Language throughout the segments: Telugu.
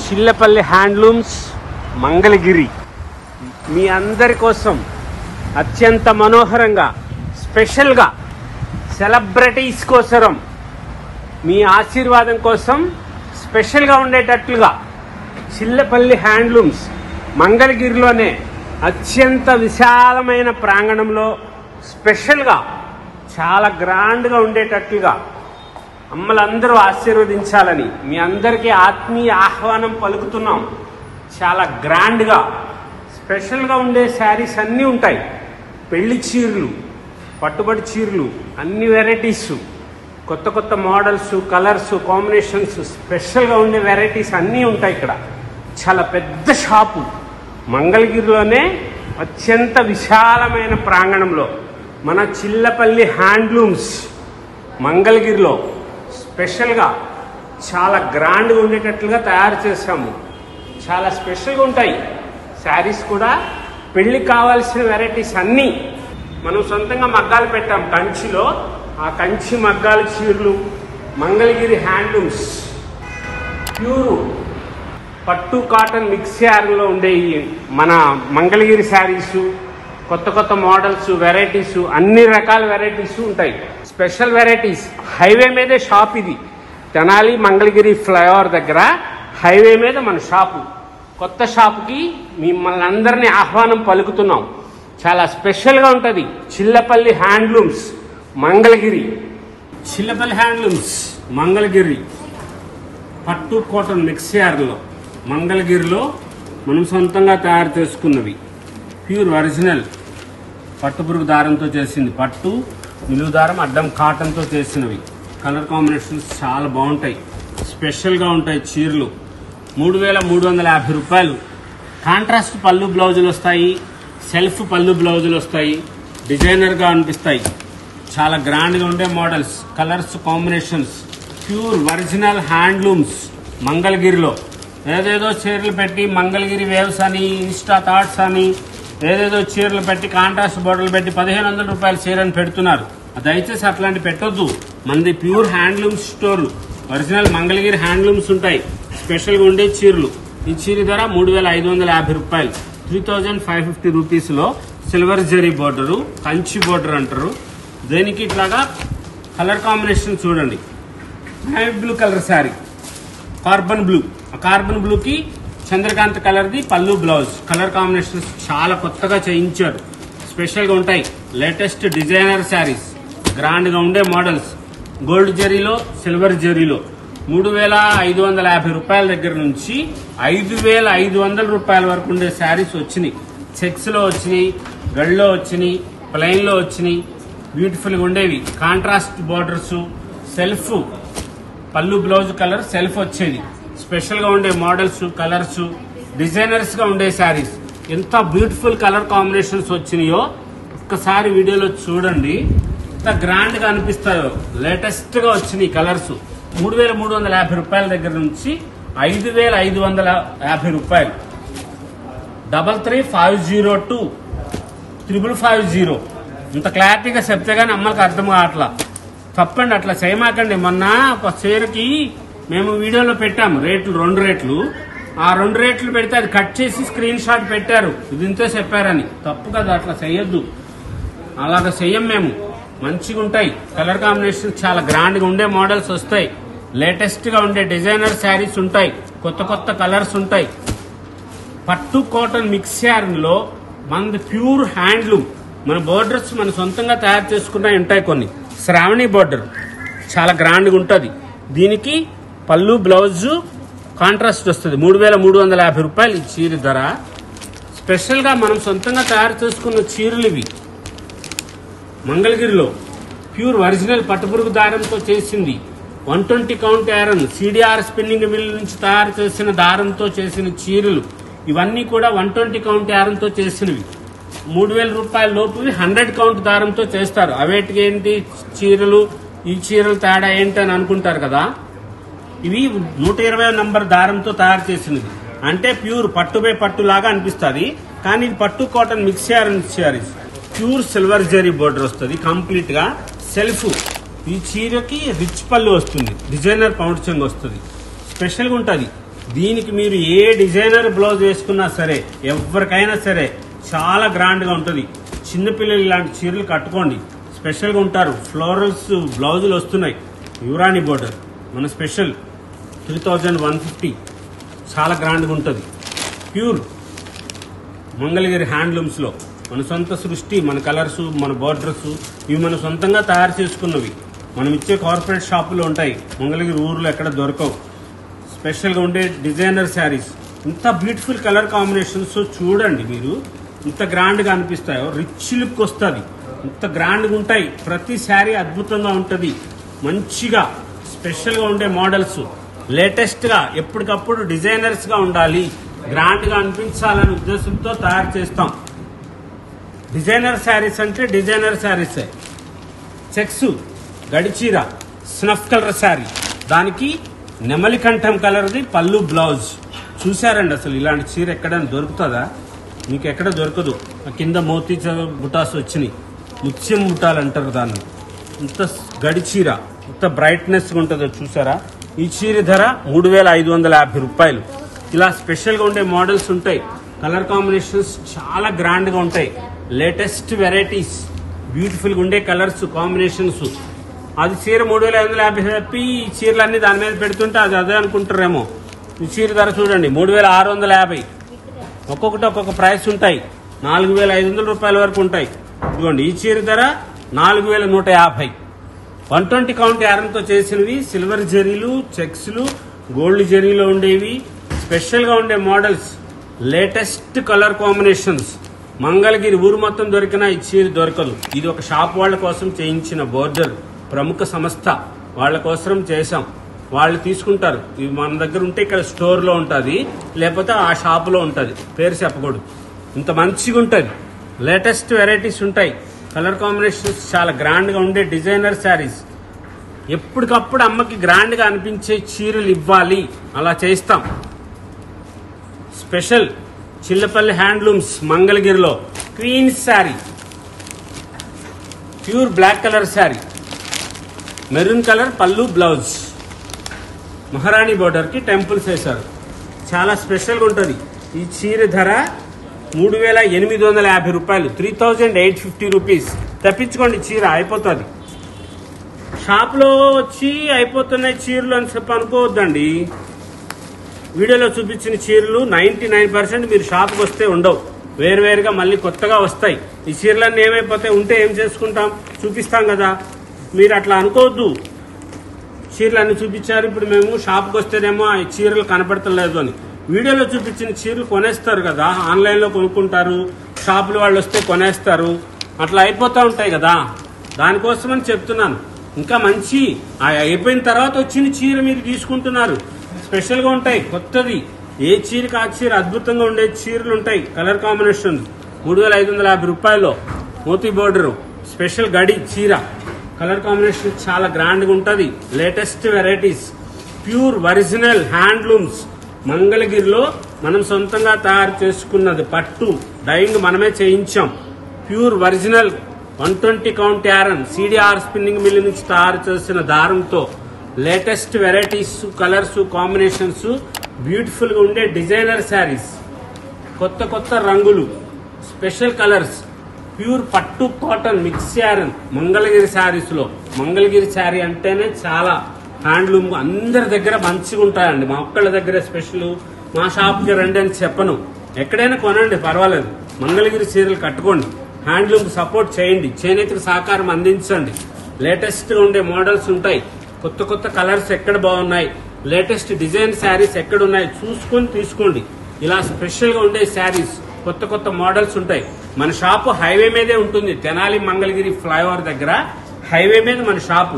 చిల్లపల్లి హ్యాండ్లూమ్స్ మంగళగిరి మీ అందరి కోసం అత్యంత మనోహరంగా స్పెషల్గా సెలబ్రిటీస్ కోసరం మీ ఆశీర్వాదం కోసం స్పెషల్గా ఉండేటట్లుగా చిల్లపల్లి హ్యాండ్లూమ్స్ మంగళగిరిలోనే అత్యంత విశాలమైన ప్రాంగణంలో స్పెషల్గా చాలా గ్రాండ్గా ఉండేటట్లుగా అమ్మలందరూ ఆశీర్వదించాలని మీ అందరికీ ఆత్మీయ ఆహ్వానం పలుకుతున్నాం. చాలా గ్రాండ్గా స్పెషల్గా ఉండే శారీస్ అన్నీ ఉంటాయి. పెళ్లి చీరలు, పట్టుబడి చీరలు, అన్ని వెరైటీస్, కొత్త కొత్త మోడల్స్, కలర్స్, కాంబినేషన్స్, స్పెషల్గా ఉండే వెరైటీస్ అన్నీ ఉంటాయి. ఇక్కడ చాలా పెద్ద షాపు మంగళగిరిలోనే అత్యంత విశాలమైన ప్రాంగణంలో మన చిల్లపల్లి హ్యాండ్లూమ్స్ మంగళగిరిలో స్పెషల్గా చాలా గ్రాండ్గా ఉండేటట్లుగా తయారు చేసాము. చాలా స్పెషల్గా ఉంటాయి శారీస్ కూడా. పెళ్ళికి కావాల్సిన వెరైటీస్ అన్నీ మనం సొంతంగా మగ్గాలు పెట్టాం కంచిలో. ఆ కంచి మగ్గాల చీరలు మంగళగిరి హ్యాండ్లూమ్స్ ప్యూర్ పట్టు కాటన్ మిక్స్ యార్లో ఉండే మన మంగళగిరి శారీసు, కొత్త కొత్త మోడల్స్, వెరైటీస్, అన్ని రకాల వెరైటీస్ ఉంటాయి. Special varieties. హైవే మీదే షాప్ ఇది. తెనాలి మంగళగిరి ఫ్లైఓవర్ దగ్గర హైవే మీద మన షాపు. కొత్త షాపుకి మిమ్మల్ని అందరినీ ఆహ్వానం పలుకుతున్నాం. చాలా స్పెషల్గా ఉంటుంది. చిల్లపల్లి హ్యాండ్లూమ్స్ మంగళగిరి. చిల్లపల్లి హ్యాండ్లూమ్స్ మంగళగిరి పట్టు కాటన్ మిక్స్ యార్లో మంగళగిరిలో మనం సొంతంగా తయారు చేసుకున్నవి. ప్యూర్ ఒరిజినల్ పట్టుపురుగు దారంతో చేసింది. పట్టు నిలువు దారం అడ్డం కాటన్తో చేసినవి. కలర్ కాంబినేషన్స్ చాలా బాగుంటాయి. స్పెషల్గా ఉంటాయి చీరలు. 3,350 రూపాయలు. కాంట్రాస్ట్ పళ్ళు బ్లౌజులు వస్తాయి. సెల్ఫ్ పళ్ళు బ్లౌజులు వస్తాయి. డిజైనర్గా అనిపిస్తాయి. చాలా గ్రాండ్గా ఉండే models, colours, combinations. Pure original handlooms మంగళగిరిలో. ఏదేదో చీరలు పెట్టి మంగళగిరి వేవ్స్ అని, ఇన్స్టా థాట్స్ అని ఏదేదో చీరలు పెట్టి కాంట్రాస్ట్ బోర్డర్లు పెట్టి 1,500 రూపాయల చీరని పెడుతున్నారు. దయచేసి అట్లాంటి పెట్టొద్దు. మనది pure handlooms store. Original Mangalagiri handlooms ఉంటాయి. స్పెషల్గా ఉండే చీరలు. ఈ చీర ధర 3,550 రూపాయలు. 3,550 రూపీస్లో silver zari border, Kanchi border అంటారు. దీనికి ఇట్లాగా కలర్ కాంబినేషన్ చూడండి. Navy blue colour sari, carbon blue. ఆ కార్బన్ బ్లూకి చంద్రకాంత్ కలర్ది పళ్ళు బ్లౌజ్. కలర్ కాంబినేషన్స్ చాలా కొత్తగా చేయించారు. స్పెషల్గా ఉంటాయి. లేటెస్ట్ డిజైనర్ శారీస్, గ్రాండ్గా ఉండే మోడల్స్. గోల్డ్ జరీలో, సిల్వర్ జరీలో 3,550 రూపాయల దగ్గర నుంచి 5,500 రూపాయల వరకు ఉండే శారీస్ వచ్చినాయి. చెక్స్లో వచ్చినాయి, గళ్ళలో వచ్చినాయి, ప్లెయిన్లో వచ్చినాయి. బ్యూటిఫుల్గా ఉండేవి. కాంట్రాస్ట్ బోర్డర్స్, సెల్ఫ్ పళ్ళు బ్లౌజ్ కలర్ సెల్ఫ్ వచ్చేది. స్పెషల్గా ఉండే మోడల్స్, కలర్స్, డిజైనర్స్గా ఉండే శారీస్. ఎంత బ్యూటిఫుల్ కలర్ కాంబినేషన్స్ వచ్చినాయో ఒక్కసారి వీడియోలో చూడండి. ఎంత గ్రాండ్గా అనిపిస్తాయో. లేటెస్ట్గా వచ్చినాయి కలర్స్. 3,350 రూపాయల దగ్గర నుంచి 5,550 రూపాయలు. 33,502 550. ఇంత క్లారిటీగా చెప్తే కానీ అమ్మకి అర్థం కావట్లా. తప్పండి, అట్లా చేయమాకండి. మొన్న ఒక చీరకి మేము వీడియోలో పెట్టాము రేట్లు, 2 రేట్లు. ఆ 2 రేట్లు పెడితే అది కట్ చేసి స్క్రీన్ షాట్ పెట్టారు. ఇది ఇంతే చెప్పారని. తప్పు కదా, అట్లా చెయ్యొద్దు. అలాగ చెయ్యం మేము. మంచిగా ఉంటాయి కలర్ కాంబినేషన్. చాలా గ్రాండ్గా ఉండే మోడల్స్ వస్తాయి. లేటెస్ట్గా ఉండే డిజైనర్ శారీస్ ఉంటాయి. కొత్త కొత్త కలర్స్ ఉంటాయి. పట్టు కాటన్ మిక్స్ యార్న్లో మనది ప్యూర్ హ్యాండ్లూమ్. మన బోర్డర్స్ మన సొంతంగా తయారు చేసుకున్నవి ఉంటాయి. కొన్ని శ్రావణి బోర్డర్ చాలా గ్రాండ్గా ఉంటుంది. దీనికి పళ్ళు బ్లౌజు కాంట్రాస్ట్ వస్తుంది. 3,350 రూపాయలు ఈ చీర ధర. స్పెషల్గా మనం సొంతంగా తయారు చేసుకున్న చీరలు ఇవి. మంగళగిరిలో ప్యూర్ ఒరిజినల్ పట్టుపురుగు దారంతో చేసింది. 120 count yarn, CDR spinning mill నుంచి తయారు చేసిన దారంతో చేసిన చీరలు. ఇవన్నీ కూడా 120 కౌంట్ ఐరన్తో చేసినవి. 3,000 రూపాయల లోపు 100 కౌంట్ దారంతో చేస్తారు. అవేటికి ఏంటి చీరలు, ఈ చీరలు తేడా ఏంటి అని అనుకుంటారు కదా. ఇవి 120 నంబర్ దారంతో తయారు చేసినవి. అంటే ప్యూర్ పట్టుపై పట్టులాగా అనిపిస్తుంది. కానీ ఇది పట్టు cotton mix saris. Pure silver zari border వస్తుంది కంప్లీట్ గా. సెల్ఫ్. ఈ చీరకి రిచ్ పళ్ళు వస్తుంది. డిజైనర్ పౌండ్ చెంగు వస్తుంది. స్పెషల్గా ఉంటుంది. దీనికి మీరు ఏ డిజైనర్ బ్లౌజ్ వేసుకున్నా సరే, ఎవరికైనా సరే చాలా గ్రాండ్గా ఉంటుంది. చిన్నపిల్లలు ఇలాంటి చీరలు కట్టుకోండి, స్పెషల్గా ఉంటారు. ఫ్లోరల్స్ బ్లౌజులు వస్తున్నాయి. యువరాణి బోర్డర్ మన స్పెషల్ 3150, చాలా గ్రాండ్గా ఉంటుంది. ప్యూర్ మంగళగిరి హ్యాండ్లూమ్స్లో మన సొంత సృష్టి, మన కలర్స్, మన బోర్డర్స్ ఇవి మన సొంతంగా తయారు చేసుకున్నవి. మనం ఇచ్చే కార్పొరేట్ షాపులో ఉంటాయి, మంగళగిరి ఊర్లో ఎక్కడ దొరకవు. స్పెషల్గా ఉండే డిజైనర్ శారీస్, ఇంత బ్యూటిఫుల్ కలర్ కాంబినేషన్స్ చూడండి మీరు, ఇంత గ్రాండ్గా అనిపిస్తాయో. రిచ్ లుక్ వస్తుంది, ఇంత గ్రాండ్గా ఉంటాయి. ప్రతి శారీ అద్భుతంగా ఉంటుంది. మంచిగా స్పెషల్గా ఉండే మోడల్స్, లేటెస్ట్గా ఎప్పటికప్పుడు డిజైనర్స్గా ఉండాలి, గ్రాండ్గా అనిపించాలనే ఉద్దేశంతో తయారు చేస్తాం. డిజైనర్ శారీస్ అంటే డిజైనర్ శారీసే. చెక్స్ గడిచీర స్నఫ్ కలర్ శారీ, దానికి నెమలికంఠం కలర్ది పళ్ళు బ్లౌజ్. చూసారండి, అసలు ఇలాంటి చీర ఎక్కడైనా దొరుకుతుందా? మీకు ఎక్కడ దొరకదు. కింద మోతీ బుటాస్ వచ్చినాయి, ముత్యం బుటాలు అంటారు దాన్ని. ఇంత గడిచీర ఇంత బ్రైట్నెస్గా ఉంటుందో చూసారా. ఈ చీర ధర 3550 రూపాయలు. ఇలా స్పెషల్గా ఉండే మోడల్స్ ఉంటాయి, కలర్ కాంబినేషన్స్ చాలా గ్రాండ్గా ఉంటాయి. లేటెస్ట్ వెరైటీస్, బ్యూటిఫుల్గా ఉండే కలర్స్ కాంబినేషన్స్. అది చీర 3550 చెప్పి ఈ చీరలన్నీ దాని మీద పెడుతుంటే అది అదే అనుకుంటారేమో. ఈ చీర ధర చూడండి 3650. ఒక్కొక్కటి ఒక్కొక్క ప్రైస్ ఉంటాయి. 4500 రూపాయల వరకు ఉంటాయి. ఇదిగోండి ఈ చీర ధర 4150. 120 కౌంట్ యారంతో చేసినవి, సిల్వర్ జరీలు, చెక్స్లు, గోల్డ్ జరీలో ఉండేవి. స్పెషల్గా ఉండే models, latest colour combinations. Mangalagiri ఊరు మొత్తం దొరికినా ఈ చీర దొరకదు. ఇది ఒక షాప్ వాళ్ళ కోసం చేయించిన బోర్డర్, ప్రముఖ సంస్థ వాళ్ళ కోసం చేశాం. వాళ్ళు తీసుకుంటారు. ఇవి మన దగ్గర ఉంటే ఇక్కడ స్టోర్లో ఉంటుంది, లేకపోతే ఆ షాపులో ఉంటుంది, పేరు చెప్పకూడదు. ఇంత మంచిగా ఉంటుంది. లేటెస్ట్ వెరైటీస్ ఉంటాయి, కలర్ కాంబినేషన్స్ చాలా గ్రాండ్గా ఉండే డిజైనర్ శారీస్. ఎప్పటికప్పుడు అమ్మకి గ్రాండ్గా అనిపించే చీరలు ఇవ్వాలి, అలా చేస్తాం. స్పెషల్ చిల్లపల్లి హ్యాండ్లూమ్స్ మంగళగిరిలో queens sari, pure black colour sari, maroon colour pallu blouse, మహారాణి బోర్డర్కి టెంపుల్స్ వేశారు. చాలా స్పెషల్గా ఉంటుంది. ఈ చీర ధర 3850 రూపాయలు, 3850 రూపీస్. తప్పించుకోండి, చీర అయిపోతుంది. షాప్లో వచ్చి అయిపోతున్నాయి చీరలు అని చెప్పి అనుకోవద్దండి. వీడియోలో చూపించిన చీరలు 99% మీరు షాప్కి వస్తే ఉండవు, వేరువేరుగా మళ్ళీ కొత్తగా వస్తాయి. ఈ చీరలన్నీ ఏమైపోతాయి, ఉంటే ఏం చేసుకుంటాం, చూపిస్తాం కదా. మీరు అట్లా అనుకోవద్దు. చీరలు అన్ని చూపించారు, ఇప్పుడు మేము షాప్కి వస్తేనేమో ఆ చీరలు కనపడతలేదు అని. వీడియోలో చూపించిన చీరలు కొనేస్తారు కదా, ఆన్లైన్లో కొనుక్కుంటారు, షాపుల వాళ్ళు వస్తే కొనేస్తారు, అట్లా అయిపోతూ ఉంటాయి కదా. దానికోసమని చెప్తున్నాను. ఇంకా మంచి అయిపోయిన తర్వాత వచ్చిన చీర మీరు తీసుకుంటున్నారు, స్పెషల్గా ఉంటాయి, కొత్తది. ఏ చీరకి ఆ చీర అద్భుతంగా ఉండే చీరలు ఉంటాయి. కలర్ కాంబినేషన్ 3550 రూపాయలు. మోతీ బోర్డరు, స్పెషల్ గడి చీర, కలర్ కాంబినేషన్ చాలా గ్రాండ్గా ఉంటుంది. Latest varieties, pure original handlooms. మంగళగిరిలో మనం సొంతంగా తయారు చేసుకున్నది, పట్టు డైయింగ్ మనమే చేయించాం. Pure original 120 count yarn, CDR spinning mill నుంచి తయారు చేసిన దారంతో లేటెస్ట్ వెరైటీస్, కలర్స్ కాంబినేషన్స్, బ్యూటిఫుల్గా ఉండే డిజైనర్ శారీస్, కొత్త కొత్త రంగులు, స్పెషల్ కలర్స్, ప్యూర్ పట్టు కాటన్ మిక్స్ యారన్ మంగళగిరి శారీస్లో. మంగళగిరి శారీ అంటేనే చాలా హ్యాండ్లూమ్, అందరి దగ్గర మంచిగా ఉంటాయండి. మా ఒక్కళ్ళ దగ్గర స్పెషల్, మా షాప్కి రండి అని చెప్పను, ఎక్కడైనా కొనండి పర్వాలేదు. మంగళగిరి చీరలు కట్టుకోండి, హ్యాండ్లూమ్ సపోర్ట్ చేయండి, చేనేతకు సహకారం అందించండి. లేటెస్ట్గా ఉండే మోడల్స్ ఉంటాయి, కొత్త కొత్త కలర్స్ ఎక్కడ బాగున్నాయి, లేటెస్ట్ డిజైన్ శారీస్ ఎక్కడ ఉన్నాయి చూసుకొని తీసుకోండి. ఇలా స్పెషల్గా ఉండే శారీస్, కొత్త కొత్త మోడల్స్ ఉంటాయి. మన షాపు హైవే మీదే ఉంటుంది, తెనాలి మంగళగిరి ఫ్లైఓవర్ దగ్గర హైవే మీద మన షాపు.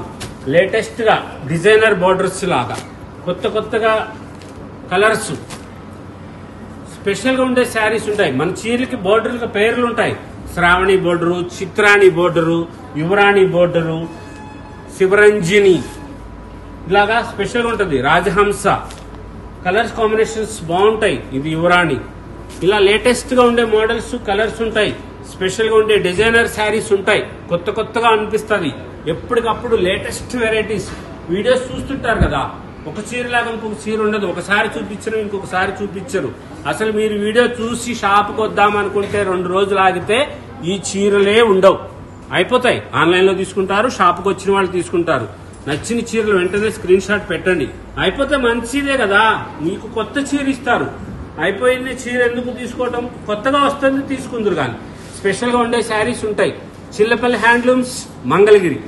లేటెస్ట్గా డిజైనర్ బోర్డర్స్ లాగా కొత్త కొత్తగా కలర్స్, స్పెషల్గా ఉండే శారీస్ ఉంటాయి. మన చీరలకి బోర్డర్లకు పేర్లు ఉంటాయి. శ్రావణి బోర్డరు, చిత్రాణి బోర్డరు, యువరాణి బోర్డరు, శివరంజిని, ఇలాగా స్పెషల్గా ఉంటుంది. రాజహంస కలర్స్ కాంబినేషన్స్ బాగుంటాయి. ఇది యువరాణి. ఇలా లేటెస్ట్గా ఉండే మోడల్స్, కలర్స్ ఉంటాయి. స్పెషల్గా ఉండే డిజైనర్ శారీస్ ఉంటాయి. కొత్త కొత్తగా అనిపిస్తుంది. ఎప్పటికప్పుడు లేటెస్ట్ వెరైటీస్ వీడియోస్ చూస్తుంటారు కదా, ఒక చీరలాగా ఇంకొక చీర ఉండదు. ఒకసారి చూపించరు, ఇంకొకసారి చూపించరు. అసలు మీరు వీడియో చూసి షాప్కి వద్దామనుకుంటే 2 రోజులు ఆగితే ఈ చీరలే ఉండవు, అయిపోతాయి. ఆన్లైన్లో తీసుకుంటారు, షాప్కి వచ్చిన వాళ్ళు తీసుకుంటారు. నచ్చిన చీరలు వెంటనే స్క్రీన్ షాట్ పెట్టండి. అయిపోతే మంచిదే కదా, మీకు కొత్త చీర ఇస్తారు. అయిపోయింది చీర ఎందుకు తీసుకోవటం, కొత్తగా వస్తుంది తీసుకుందరు. కానీ స్పెషల్గా ఉండే శారీస్ ఉంటాయి. చిల్లపల్లి హ్యాండ్లూమ్స్, మంగళగిరి.